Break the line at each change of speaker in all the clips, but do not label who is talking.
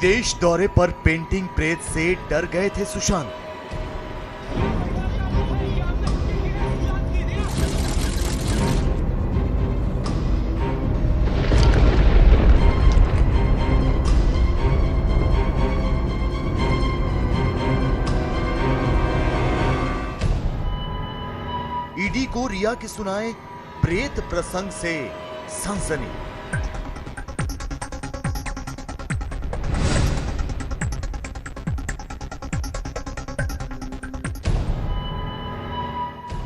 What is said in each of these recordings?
विदेश दौरे पर पेंटिंग प्रेत से डर गए थे सुशांत। ईडी को रिया की सुनाए प्रेत प्रसंग से सनसनी।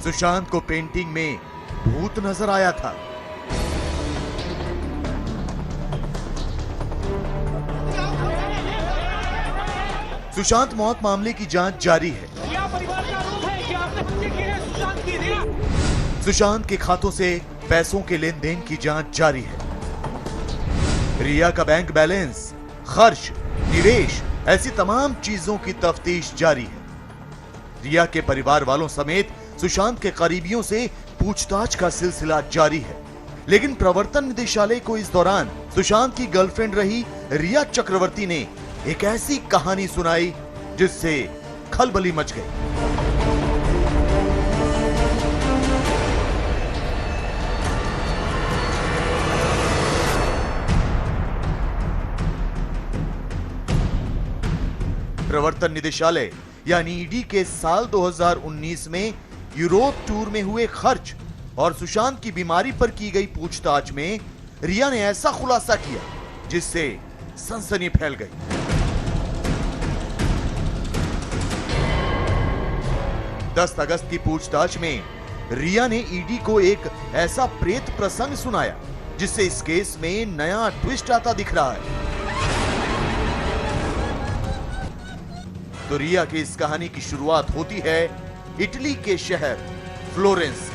सुशांत को पेंटिंग में भूत नजर आया था। सुशांत मौत मामले की जांच जारी है। सुशांत के खातों से पैसों के लेन देन की जांच जारी है। रिया का बैंक बैलेंस, खर्च, निवेश, ऐसी तमाम चीजों की तफ्तीश जारी है। रिया के परिवार वालों समेत सुशांत के करीबियों से पूछताछ का सिलसिला जारी है। लेकिन प्रवर्तन निदेशालय को इस दौरान सुशांत की गर्लफ्रेंड रही रिया चक्रवर्ती ने एक ऐसी कहानी सुनाई जिससे खलबली मच गई। प्रवर्तन निदेशालय यानी ईडी के साल 2019 में यूरोप टूर में हुए खर्च और सुशांत की बीमारी पर की गई पूछताछ में रिया ने ऐसा खुलासा किया जिससे सनसनी फैल गई। दस अगस्त की पूछताछ में रिया ने ईडी को एक ऐसा प्रेत प्रसंग सुनाया जिससे इस केस में नया ट्विस्ट आता दिख रहा है। तो रिया की इस कहानी की शुरुआत होती है इटली के शहर फ्लोरेंस से।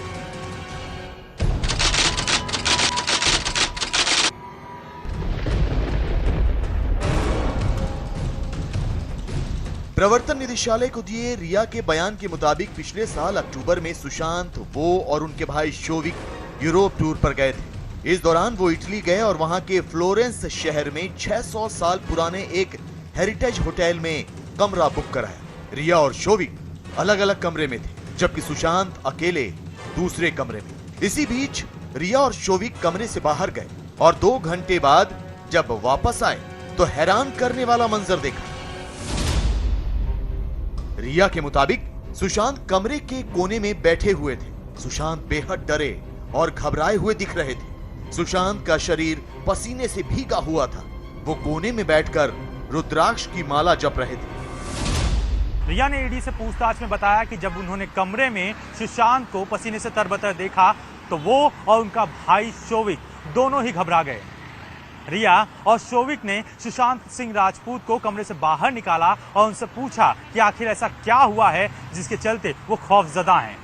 प्रवर्तन निदेशालय को दिए रिया के बयान के मुताबिक पिछले साल अक्टूबर में सुशांत, वो और उनके भाई शोविक यूरोप टूर पर गए थे। इस दौरान वो इटली गए और वहां के फ्लोरेंस शहर में 600 साल पुराने एक हेरिटेज होटल में कमरा बुक कराया। रिया और शोविक अलग अलग कमरे में थे जबकि सुशांत अकेले दूसरे कमरे में। इसी बीच रिया और शोविक कमरे से बाहर गए और 2 घंटे बाद जब वापस आए तो हैरान करने वाला मंजर देखा। रिया के मुताबिक सुशांत कमरे के कोने में बैठे हुए थे। सुशांत बेहद डरे और घबराए हुए दिख रहे थे। सुशांत का शरीर पसीने से भीगा हुआ था। वो कोने में बैठकर रुद्राक्ष की माला जप रहे थे।
रिया ने ईडी से पूछताछ में बताया कि जब उन्होंने कमरे में सुशांत को पसीने से तरबतर देखा तो वो और उनका भाई शोविक दोनों ही घबरा गए। रिया और शोविक ने सुशांत सिंह राजपूत को कमरे से बाहर निकाला और उनसे पूछा कि आखिर ऐसा क्या हुआ है जिसके चलते वो खौफजदा हैं।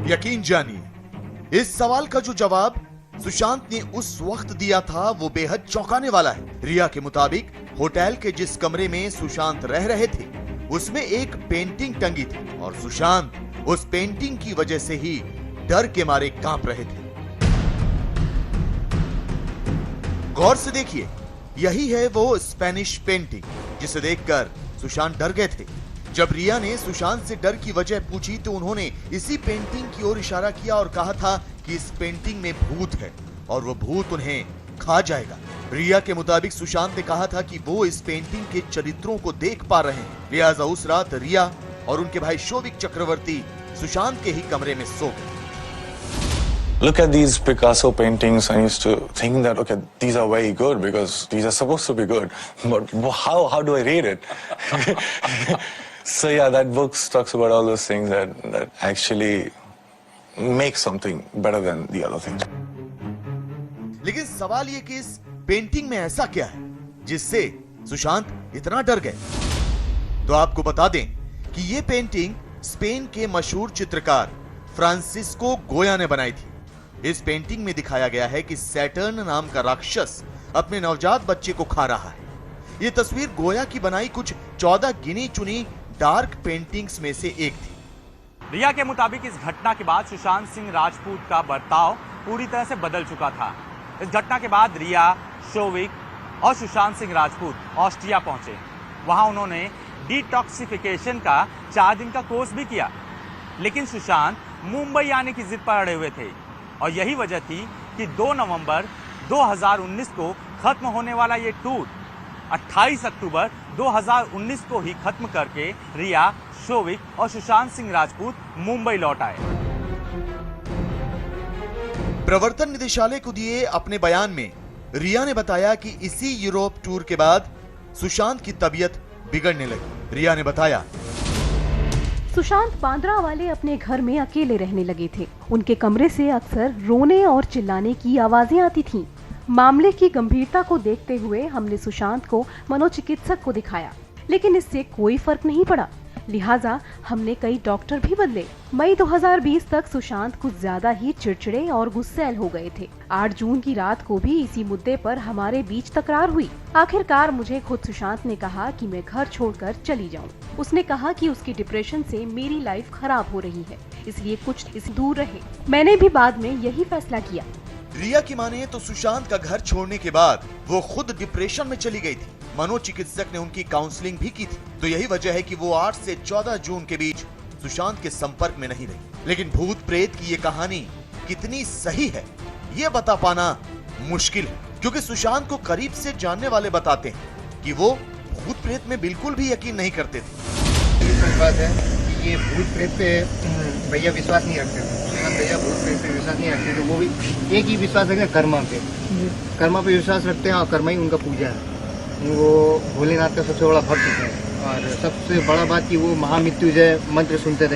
यकीन जानिए, इस सवाल का जो जवाब सुशांत ने उस वक्त दिया था वो बेहद चौंकाने वाला है। रिया के मुताबिक होटल के जिस कमरे में सुशांत रह रहे थे उसमें एक पेंटिंग टंगी थी और सुशांत उस पेंटिंग की वजह से ही डर के मारे कांप रहे थे। गौर से देखिए, यही है वो स्पेनिश पेंटिंग जिसे देखकर सुशांत डर गए थे। जब रिया ने सुशांत से डर की वजह पूछी तो उन्होंने इसी पेंटिंग की ओर इशारा किया और कहा था कि इस पेंटिंग में भूत है और वो भूत उन्हें खा जाएगा। रिया के मुताबिक सुशांत ने कहा था कि वो इस पेंटिंग के चरित्रों को देख पा रहे हैं, लिहाजा उस रात रिया और उनके भाई शोविक चक्रवर्ती सुशांत के ही कमरे में सो गए।
Look at these Picasso paintings. I used to think that, okay, these are very good because these are supposed to be good. But how do I read it? So yeah, that book talks about all those things that actually make something better than the other things.
लेकिन सवाल ये कि इस painting में ऐसा क्या है जिससे सुशांत इतना डर गए? तो आपको बता दें कि ये पेंटिंग स्पेन के मशहूर चित्रकार फ्रांसिस्को गोया ने बनाई थी। इस पेंटिंग में दिखाया गया है कि सैटर्न नाम का राक्षस अपने नवजात बच्चे को खा रहा है। यह तस्वीर गोया की बनाई कुछ 14 गिनी चुनी डार्क पेंटिंग्स में से एक थी।
रिया के मुताबिक इस घटना के बाद सुशांत सिंह राजपूत का बर्ताव पूरी तरह से बदल चुका था। इस घटना के बाद रिया, शोविक और सुशांत सिंह राजपूत ऑस्ट्रिया पहुंचे। वहां उन्होंने डिटॉक्सिफिकेशन का 4 दिन का कोर्स भी किया, लेकिन सुशांत मुंबई आने की जिद पर अड़े हुए थे और यही वजह थी कि 2 नवंबर 2019 को खत्म होने वाला ये टूर 28 अक्टूबर 2019 को ही खत्म करके रिया, शोविक और सुशांत सिंह राजपूत मुंबई लौट आए।
प्रवर्तन निदेशालय को दिए अपने बयान में रिया ने बताया कि इसी यूरोप टूर के बाद सुशांत की तबीयत बिगड़ने लगी। रिया ने बताया,
सुशांत बांद्रा वाले अपने घर में अकेले रहने लगे थे। उनके कमरे से अक्सर रोने और चिल्लाने की आवाजें आती थीं। मामले की गंभीरता को देखते हुए हमने सुशांत को मनोचिकित्सक को दिखाया, लेकिन इससे कोई फर्क नहीं पड़ा। लिहाजा हमने कई डॉक्टर भी बदले। मई 2020 तक सुशांत कुछ ज्यादा ही चिड़चिड़े और गुस्सैल हो गए थे। 8 जून की रात को भी इसी मुद्दे पर हमारे बीच तकरार हुई। आखिरकार मुझे खुद सुशांत ने कहा कि मैं घर छोड़कर चली जाऊं। उसने कहा कि उसकी डिप्रेशन से मेरी लाइफ खराब हो रही है, इसलिए कुछ इस दूर रहे। मैंने भी बाद में यही फैसला किया।
रिया की माने तो सुशांत का घर छोड़ने के बाद वो खुद डिप्रेशन में चली गई थी। मनोचिकित्सक ने उनकी काउंसलिंग भी की थी, तो यही वजह है कि वो 8 से 14 जून के बीच सुशांत के संपर्क में नहीं रही। लेकिन भूत प्रेत की ये कहानी कितनी सही है, ये बता पाना मुश्किल है, क्योंकि सुशांत को करीब से जानने वाले बताते हैं कि वो भूत प्रेत में बिल्कुल भी यकीन नहीं करते थे।
बात है कि ये भूत प्रेत पे भैया विश्वास नहीं रखते थे। भैया भूत प्रेत पे विश्वास नहीं रखते थे। वो भी एक ही विश्वास रखते, कर्मा पे। कर्मा पे विश्वास रखते हैं और कर्मा ही उनका पूजा है। वो भोलेनाथ का सबसे बड़ा भक्त है और सबसे बड़ा बात कि वो महामृत्युंजय मंत्र सुनते थे।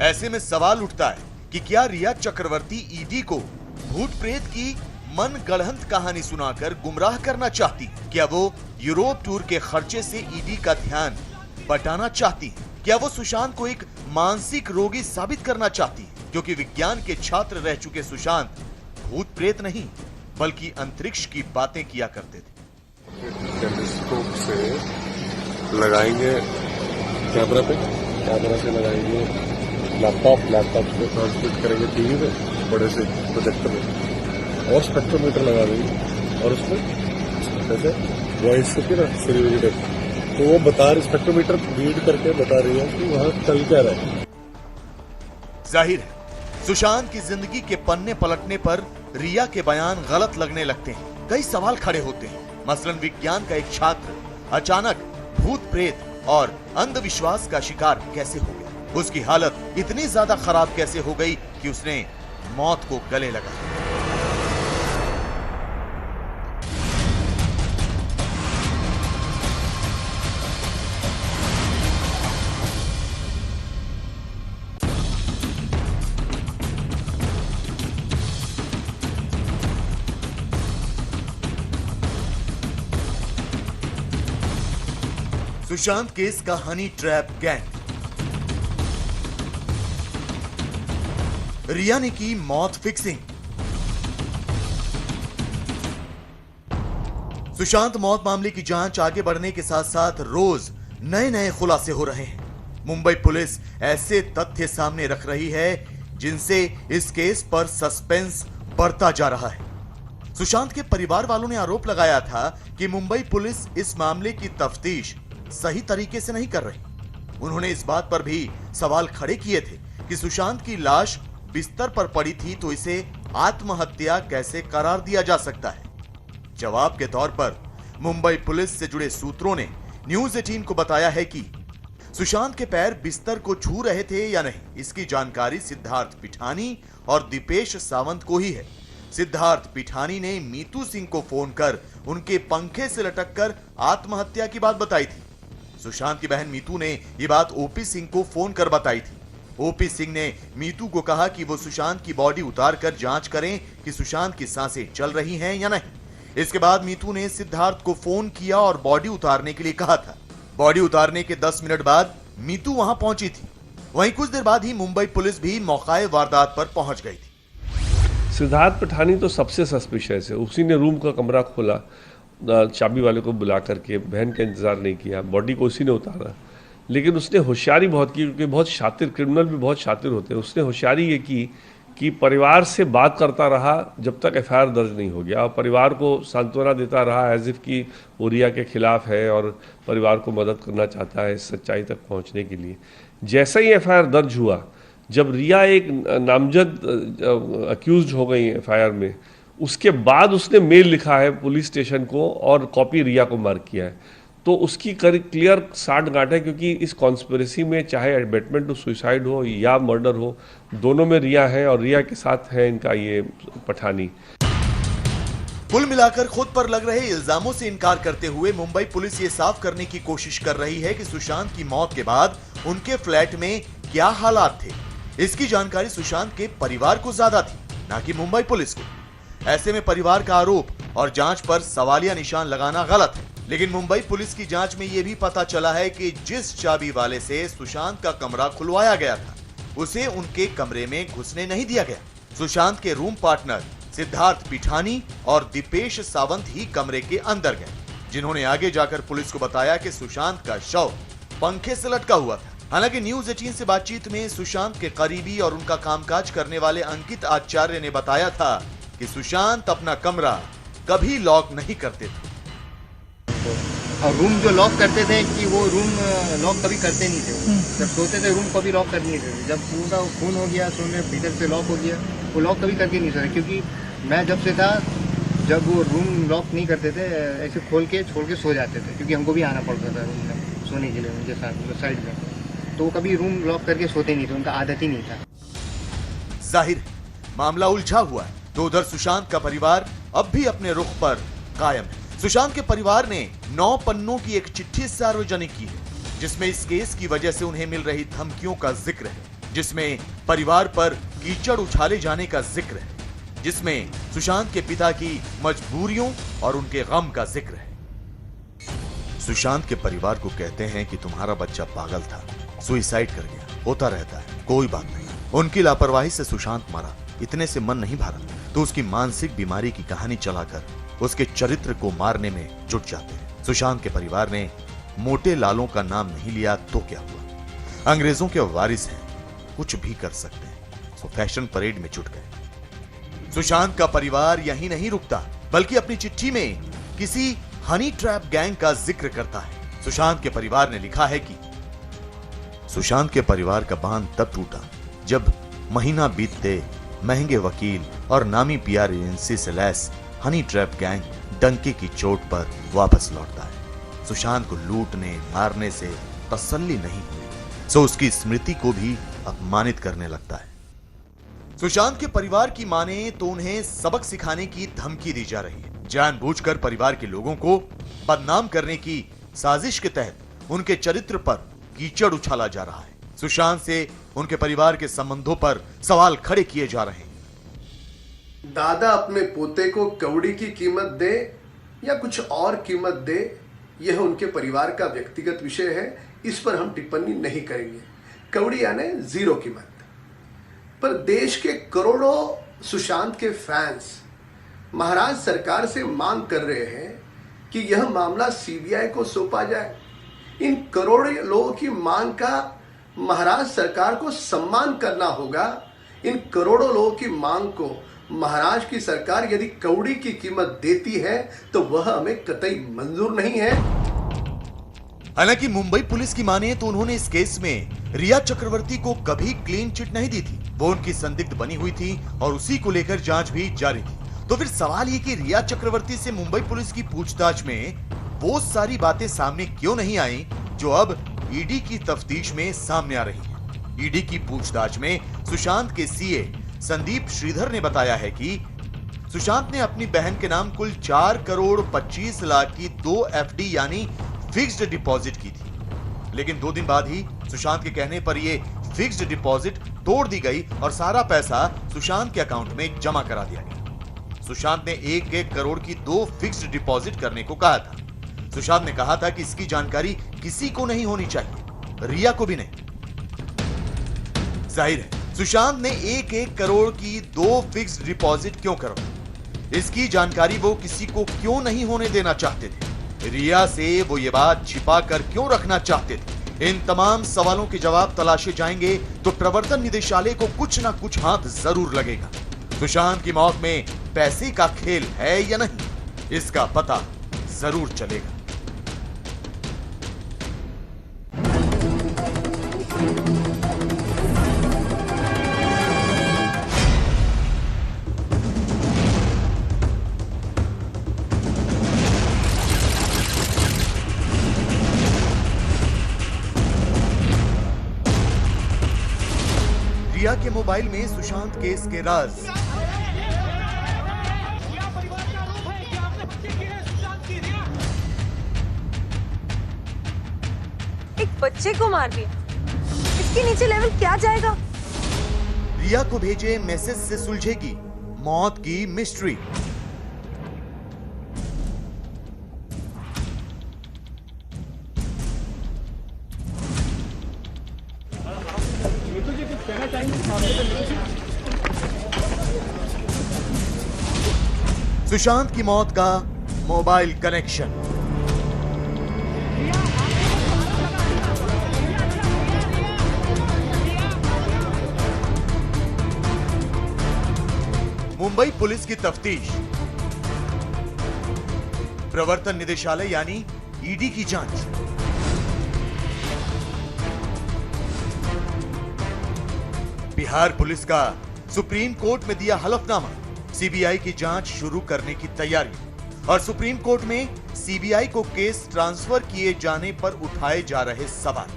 ऐसे में सवाल उठता है कि क्या रिया चक्रवर्ती ईडी को भूत प्रेत की मन गढ़ंत कहानी सुनाकर गुमराह करना चाहती? क्या वो यूरोप टूर के खर्चे से ईडी का ध्यान बटाना चाहती? क्या वो सुशांत को एक मानसिक रोगी साबित करना चाहती? क्योंकि विज्ञान के छात्र रह चुके सुशांत भूत प्रेत नहीं बल्कि अंतरिक्ष की बातें किया करते थे।
टेलीस्कोप से लगाएंगे कैमरा पे, कैमरा से लगाएंगे लैपटॉप से ट्रांसमिट करेंगे टीवी में, बड़े से प्रोजेक्टर में, और स्पेक्ट्रोमीटर लगा देंगे और उसमें जैसे वॉइस होती है ना सिरी, तो वो बता रही, स्पेक्ट्रोमीटर रीड करके बता रही है कि वहाँ चल क्या रहा है।
जाहिर है सुशांत की जिंदगी के पन्ने पलटने पर रिया के बयान गलत लगने लगते हैं। कई सवाल खड़े होते हैं। मसलन विज्ञान का एक छात्र अचानक भूत प्रेत और अंधविश्वास का शिकार कैसे हो गया? उसकी हालत इतनी ज्यादा खराब कैसे हो गई कि उसने मौत को गले लगाया? सुशांत केस का हनी ट्रैप गैंग। रिया ने की मौत फिक्सिंग। सुशांत मौत मामले की जांच आगे बढ़ने के साथ साथ रोज नए नए खुलासे हो रहे हैं। मुंबई पुलिस ऐसे तथ्य सामने रख रही है जिनसे इस केस पर सस्पेंस बढ़ता जा रहा है। सुशांत के परिवार वालों ने आरोप लगाया था कि मुंबई पुलिस इस मामले की तफ्तीश सही तरीके से नहीं कर रही। उन्होंने इस बात पर भी सवाल खड़े किए थे कि सुशांत की लाश बिस्तर पर पड़ी थी तो इसे आत्महत्या कैसे करार दिया जा सकता है। जवाब के तौर पर मुंबई पुलिस से जुड़े सूत्रों ने न्यूज 18 को बताया है कि सुशांत के पैर बिस्तर को छू रहे थे या नहीं, इसकी जानकारी सिद्धार्थ पिठानी और दीपेश सावंत को ही है। सिद्धार्थ पिठानी ने मीतू सिंह को फोन कर उनके पंखे से लटककर आत्महत्या की बात बताई थी। सुशांत की बहन मीतू ने यह बात ओपी सिंह को फोन कर बताई थी। ओपी सिंह ने मीतू को कहा कि वो सुशांत की बॉडी उतार कर जांच करें कि सुशांत की सांसें चल रही हैं या नहीं। इसके बाद मीतू ने सिद्धार्थ को फोन किया और बॉडी उतारने के लिए कहा था। बॉडी उतारने के 10 मिनट बाद मीतू वहां पहुंची थी। वहीं कुछ देर बाद ही मुंबई पुलिस भी मौकाए वारदात पर पहुंच गई थी।
सिद्धार्थ पिठानी तो सबसे सस्पिशियस है। उसी ने रूम का कमरा खोला, चाबी वाले को बुला करके, बहन का इंतजार नहीं किया, बॉडी को उसी ने उतारा। लेकिन उसने होशियारी बहुत की, क्योंकि बहुत शातिर क्रिमिनल भी बहुत शातिर होते हैं। उसने होशियारी ये की कि परिवार से बात करता रहा जब तक एफआईआर दर्ज नहीं हो गया, और परिवार को सांत्वना देता रहा एज इफ कि वो रिया के खिलाफ है और परिवार को मदद करना चाहता है इस सच्चाई तक पहुंचने के लिए। जैसे ही एफआईआर दर्ज हुआ, जब रिया एक नामजद अक्यूज्ड हो गई एफआईआर में, उसके बाद उसने मेल लिखा है पुलिस स्टेशन को और कॉपी रिया को मार्क किया है। तो उसकी क्लियर साठगांठ है, क्योंकि इस कॉन्स्पिरेसी में चाहे अबेटमेंट टू सुसाइड हो या मर्डर हो, दोनों में रिया है और रिया के साथ है इनका ये पठानी।
कुल मिलाकर खुद पर लग रहे इल्जामों से इनकार करते हुए मुंबई पुलिस ये साफ करने की कोशिश कर रही है कि सुशांत की मौत के बाद उनके फ्लैट में क्या हालात थे। इसकी जानकारी सुशांत के परिवार को ज्यादा थी, ना कि मुंबई पुलिस को। ऐसे में परिवार का आरोप और जांच पर सवालिया निशान लगाना गलत है। लेकिन मुंबई पुलिस की जांच में यह भी पता चला है कि जिस चाबी वाले से सुशांत का कमरा खुलवाया गया था, उसे उनके कमरे में घुसने नहीं दिया गया। सुशांत के रूम पार्टनर सिद्धार्थ पिठानी और दीपेश सावंत ही कमरे के अंदर गए, जिन्होंने आगे जाकर पुलिस को बताया कि सुशांत का शव पंखे से लटका हुआ था। हालांकि न्यूज 18 से बातचीत में सुशांत के करीबी और उनका कामकाज करने वाले अंकित आचार्य ने बताया था कि सुशांत अपना कमरा कभी लॉक नहीं करते थे।
और रूम जो लॉक करते थे कि वो रूम लॉक कभी करते नहीं थे। जब सोते थे रूम कभी लॉक कर नहीं थे। जब पूरा खून हो गया, सोने भीतर से लॉक हो गया, वो लॉक कभी करके नहीं सोते। क्योंकि मैं जब से था, जब वो रूम लॉक नहीं करते थे, ऐसे खोल के छोड़ के सो जाते थे, क्योंकि हमको भी आना पड़ता था रूम में सोने के लिए उनके साथ साइड में। तो वो कभी रूम लॉक करके सोते नहीं थे, उनका आदत ही नहीं था।
जाहिर है मामला उलझा हुआ है, तो उधर सुशांत का परिवार अब भी अपने रुख पर कायम है। सुशांत के परिवार ने 9 पन्नों की एक चिट्ठी सार्वजनिक की है, जिसमें इस केस की वजह से उन्हें मिल रही धमकियों का जिक्र है, जिसमें परिवार पर कीचड़ उछाले जाने का जिक्र है, जिसमें सुशांत के पिता की मजबूरियों और उनके गम का जिक्र है। सुशांत के परिवार को कहते हैं कि तुम्हारा बच्चा पागल था, सुइसाइड कर गया, होता रहता है, कोई बात नहीं। उनकी लापरवाही से सुशांत मरा, इतने से मन नहीं भरा तो उसकी मानसिक बीमारी की कहानी चलाकर उसके चरित्र को मारने में जुट जाते हैं। सुशांत के परिवार ने मोटे लालों का नाम नहीं लिया तो क्या हुआ, अंग्रेजों के वारिस हैं, कुछ भी कर सकते हैं, सो फैशन परेड में जुट गए। सुशांत का परिवार यहीं नहीं रुकता, बल्कि अपनी चिट्ठी में किसी हनी ट्रैप गैंग का जिक्र करता है। सुशांत के परिवार ने लिखा है कि सुशांत के परिवार का बांध तब टूटा जब महीना बीतते महंगे वकील और नामी पीआर एजेंसी से लैस हनी ट्रैप गैंग डंके की चोट पर वापस लौटता है। सुशांत को लूटने मारने से तसल्ली नहीं हुई, सो उसकी स्मृति को भी अपमानित करने लगता है। सुशांत के परिवार की माने तो उन्हें सबक सिखाने की धमकी दी जा रही है। जानबूझकर परिवार के लोगों को बदनाम करने की साजिश के तहत उनके चरित्र पर कीचड़ उछाला जा रहा है। सुशांत से उनके परिवार के संबंधों पर सवाल खड़े किए जा रहे हैं।
दादा अपने पोते को कौड़ी की कीमत दे या कुछ और कीमत दे, यह उनके परिवार का व्यक्तिगत विषय है, इस पर हम टिप्पणी नहीं करेंगे। कौड़ी यानी जीरो कीमत। पर देश के करोड़ों सुशांत के फैंस महाराज सरकार से मांग कर रहे हैं कि यह मामला सीबीआई को सौंपा जाए। इन करोड़ों लोगों की मांग का महाराज सरकार को सम्मान करना होगा। इन करोड़ों लोगों की मांग को महाराज की सरकार यदि कौड़ी की कीमत देती है तो वह हमें कतई मंजूर नहीं है।
हालांकि मुंबई पुलिस की माने तो उन्होंने इस केस में रिया चक्रवर्ती को कभी क्लीन चिट नहीं दी थी। वो उनकी संदिग्ध बनी हुई थी और उसी को लेकर जांच भी जारी थी। तो फिर सवाल ये कि रिया चक्रवर्ती से मुंबई पुलिस की पूछताछ में वो सारी बातें सामने क्यों नहीं आई जो अब ईडी की तफ्तीश में सामने आ रही है। ईडी की पूछताछ में सुशांत के सीए संदीप श्रीधर ने बताया है कि सुशांत ने अपनी बहन के नाम कुल 4 करोड़ 25 लाख की 2 एफडी यानी फिक्स्ड डिपॉजिट की थी। लेकिन 2 दिन बाद ही सुशांत के कहने पर यह फिक्स्ड डिपॉजिट तोड़ दी गई और सारा पैसा सुशांत के अकाउंट में जमा करा दिया गया। सुशांत ने 1-1 करोड़ की 2 फिक्स्ड डिपॉजिट करने को कहा था। सुशांत ने कहा था कि इसकी जानकारी किसी को नहीं होनी चाहिए, रिया को भी नहीं। जाहिर है सुशांत ने 1-1 करोड़ की 2 फिक्स्ड डिपॉजिट क्यों करवाई, इसकी जानकारी वो किसी को क्यों नहीं होने देना चाहते थे। रिया से वो ये बात छिपा कर क्यों रखना चाहते थे, इन तमाम सवालों के जवाब तलाशे जाएंगे तो प्रवर्तन निदेशालय को कुछ ना कुछ हाथ जरूर लगेगा। सुशांत की मौत में पैसे का खेल है या नहीं, इसका पता जरूर चलेगा। रिया के मोबाइल में सुशांत केस के राज।
एक बच्चे को मार दिया, इसके नीचे लेवल क्या जाएगा?
रिया को भेजे मैसेज से सुलझेगी मौत की मिस्ट्री। सुशांत की मौत का मोबाइल कनेक्शन। मुंबई पुलिस की तफ्तीश, प्रवर्तन निदेशालय यानी ईडी की जांच। बिहार पुलिस का सुप्रीम कोर्ट में दिया हलफनामा, सीबीआई की जांच शुरू करने की तैयारी। और सुप्रीम कोर्ट में सीबीआई को केस ट्रांसफर किए जाने पर उठाए जा रहे सवाल।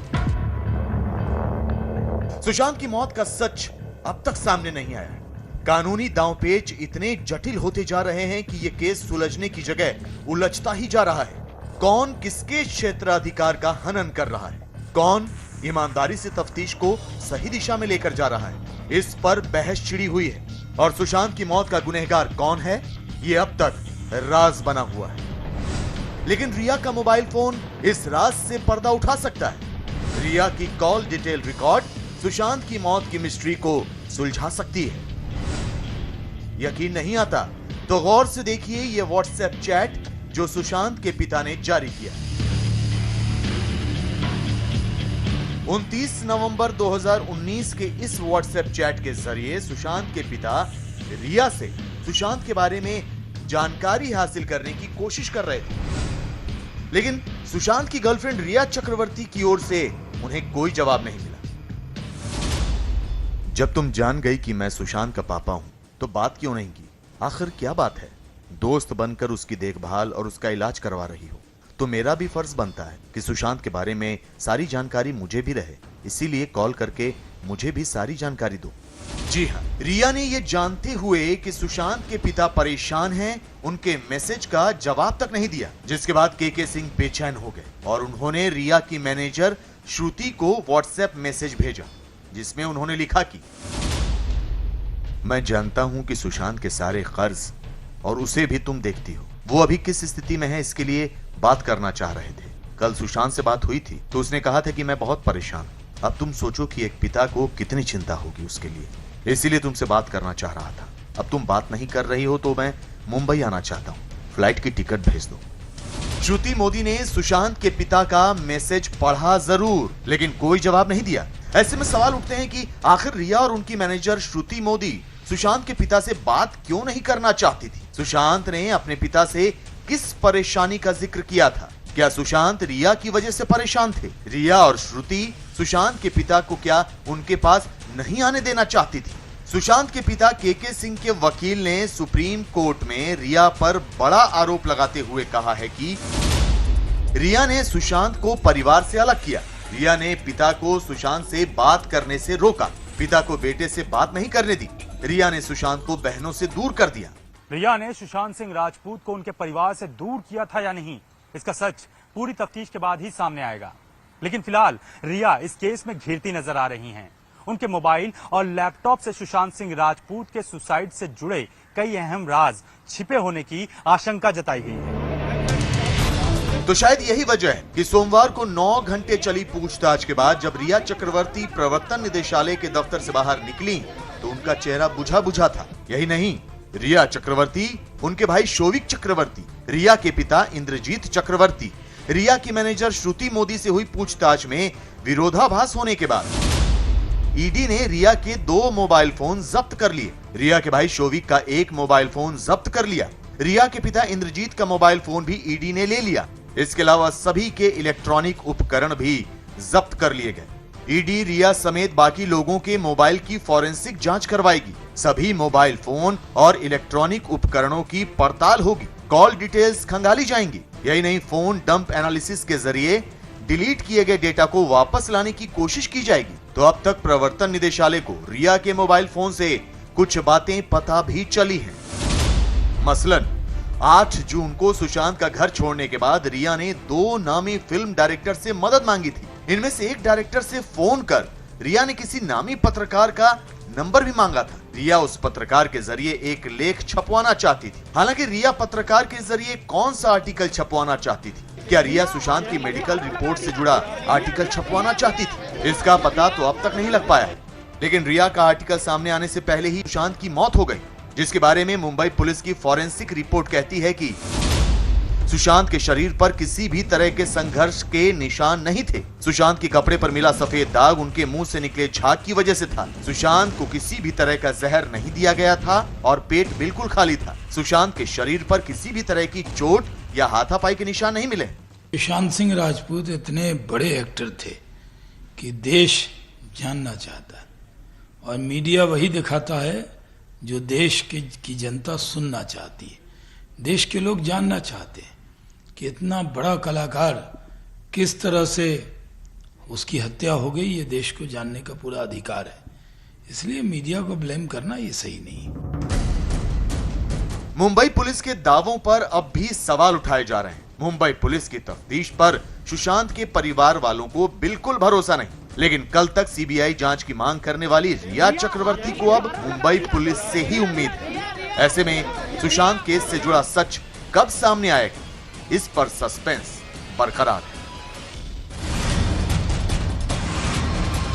सुशांत की मौत का सच अब तक सामने नहीं आया। कानूनी दांवपेच इतने जटिल होते जा रहे हैं कि यह केस सुलझने की जगह उलझता ही जा रहा है। कौन किसके क्षेत्राधिकार का हनन कर रहा है, कौन ईमानदारी से तफ्तीश को सही दिशा में लेकर जा रहा है, इस पर बहस छिड़ी हुई है। और सुशांत की मौत का गुनहगार कौन है, यह अब तक राज बना हुआ है। लेकिन रिया का मोबाइल फोन इस राज से पर्दा उठा सकता है। रिया की कॉल डिटेल रिकॉर्ड सुशांत की मौत की मिस्ट्री को सुलझा सकती है। यकीन नहीं आता तो गौर से देखिए यह व्हाट्सएप चैट जो सुशांत के पिता ने जारी किया। 29 नवंबर 2019 के इस व्हाट्सएप चैट के जरिए सुशांत के पिता रिया से सुशांत के बारे में जानकारी हासिल करने की कोशिश कर रहे थे। लेकिन सुशांत की गर्लफ्रेंड रिया चक्रवर्ती की ओर से उन्हें कोई जवाब नहीं मिला। जब तुम जान गई कि मैं सुशांत का पापा हूं तो बात क्यों नहीं की? आखिर क्या बात है? दोस्त बनकर उसकी देखभाल और उसका इलाज करवा रही हो तो मेरा भी फर्ज बनता है कि सुशांत के बारे में सारी जानकारी मुझे भी रहे। इसीलिए कॉल करके मुझे भी सारी जानकारी दो। जी हाँ, रिया ने यह जानते हुए कि सुशांत के पिता परेशान हैं, उनके मैसेज का जवाब तक नहीं दिया, जिसके बाद के सिंह बेचैन हो गए और उन्होंने रिया की मैनेजर श्रुति को व्हाट्सएप मैसेज भेजा जिसमें उन्होंने लिखा कि मैं जानता हूं कि सुशांत के सारे कर्ज और उसे भी तुम देखती हो, वो अभी किस स्थिति में है इसके लिए बात करना चाह रहे थे। कल सुशांत से बात हुई थी तो उसने कहा था कि मैं बहुत परेशान हूं। अब तुम सोचो कि एक पिता को कितनी चिंता होगी उसके लिए, इसीलिए तुमसे बात करना चाह रहा था। अब तुम बात नहीं कर रही हो तो मैं मुंबई आना चाहता हूँ, फ्लाइट की टिकट भेज दो। श्रुति मोदी ने सुशांत के पिता का मैसेज पढ़ा जरूर लेकिन कोई जवाब नहीं दिया। ऐसे में सवाल उठते हैं कि आखिर रिया और उनकी मैनेजर श्रुति मोदी सुशांत के पिता से बात क्यों नहीं करना चाहती थी? सुशांत ने अपने पिता से किस परेशानी का जिक्र किया था? क्या सुशांत रिया की वजह से परेशान थे? रिया और श्रुति सुशांत के पिता को क्या उनके पास नहीं आने देना चाहती थी? सुशांत के पिता के सिंह के वकील ने सुप्रीम कोर्ट में रिया पर बड़ा आरोप लगाते हुए कहा है कि रिया ने सुशांत को परिवार से अलग किया। रिया ने पिता को सुशांत से बात करने से रोका, पिता को बेटे से बात नहीं करने दी। रिया ने सुशांत को बहनों से दूर कर दिया।
रिया ने सुशांत सिंह राजपूत को उनके परिवार से दूर किया था या नहीं, इसका सच पूरी तफ्तीश के बाद ही सामने आएगा। लेकिन फिलहाल रिया इस केस में घिरती नजर आ रही हैं। उनके मोबाइल और लैपटॉप से सुशांत सिंह राजपूत के सुसाइड से जुड़े कई अहम राज छिपे होने की आशंका जताई गई है।
तो शायद यही वजह है कि सोमवार को 9 घंटे चली पूछताछ के बाद जब रिया चक्रवर्ती प्रवर्तन निदेशालय के दफ्तर से बाहर निकली तो उनका चेहरा बुझा बुझा था। यही नहीं, रिया चक्रवर्ती, उनके भाई शोविक चक्रवर्ती, रिया के पिता इंद्रजीत चक्रवर्ती, रिया की मैनेजर श्रुति मोदी से हुई पूछताछ में विरोधाभास होने के बाद ईडी ने रिया के 2 मोबाइल फोन जब्त कर लिए। रिया के भाई शोविक का 1 मोबाइल फोन जब्त कर लिया। रिया के पिता इंद्रजीत का मोबाइल फोन भी ईडी ने ले लिया। इसके अलावा सभी के इलेक्ट्रॉनिक उपकरण भी जब्त कर लिए गए। ईडी रिया समेत बाकी लोगों के मोबाइल की फॉरेंसिक जांच करवाएगी। सभी मोबाइल फोन और इलेक्ट्रॉनिक उपकरणों की पड़ताल होगी। कॉल डिटेल्स खंगाली जाएंगी। यही नहीं, फोन डंप एनालिसिस के जरिए डिलीट किए गए डेटा को वापस लाने की कोशिश की जाएगी। तो अब तक प्रवर्तन निदेशालय को रिया के मोबाइल फोन से कुछ बातें पता भी चली हैं। मसलन 8 जून को सुशांत का घर छोड़ने के बाद रिया ने 2 नामी फिल्म डायरेक्टर से मदद मांगी थी। इनमें से एक डायरेक्टर से फोन कर रिया ने किसी नामी पत्रकार का नंबर भी मांगा था। रिया उस पत्रकार के जरिए एक लेख छपवाना चाहती थी। हालांकि रिया पत्रकार के जरिए कौन सा आर्टिकल छपवाना चाहती थी? क्या रिया सुशांत की मेडिकल रिपोर्ट से जुड़ा आर्टिकल छपवाना चाहती थी? इसका पता तो अब तक नहीं लग पाया। लेकिन रिया का आर्टिकल सामने आने से पहले ही सुशांत की मौत हो गई, जिसके बारे में मुंबई पुलिस की फॉरेंसिक रिपोर्ट कहती है कि सुशांत के शरीर पर किसी भी तरह के संघर्ष के निशान नहीं थे। सुशांत के कपड़े पर मिला सफेद दाग उनके मुंह से निकले झाग की वजह से था। सुशांत को किसी भी तरह का जहर नहीं दिया गया था और पेट बिल्कुल खाली था। सुशांत के शरीर पर किसी भी तरह की चोट या हाथापाई के निशान नहीं मिले।
सुशांत सिंह राजपूत इतने बड़े एक्टर थे कि देश जानना चाहता है और मीडिया वही दिखाता है जो देश की जनता सुनना चाहती है। देश के लोग जानना चाहते हैं कि इतना बड़ा कलाकार किस तरह से उसकी हत्या हो गई। ये देश को जानने का पूरा अधिकार है, इसलिए मीडिया को ब्लेम करना ये सही नहीं।
मुंबई पुलिस के दावों पर अब भी सवाल उठाए जा रहे हैं। मुंबई पुलिस की तफ्तीश पर सुशांत के परिवार वालों को बिल्कुल भरोसा नहीं, लेकिन कल तक सीबीआई जांच की मांग करने वाली रिया चक्रवर्ती को अब मुंबई पुलिस से ही उम्मीद है। ऐसे में सुशांत केस से जुड़ा सच कब सामने आएगा, इस पर सस्पेंस बरकरार है।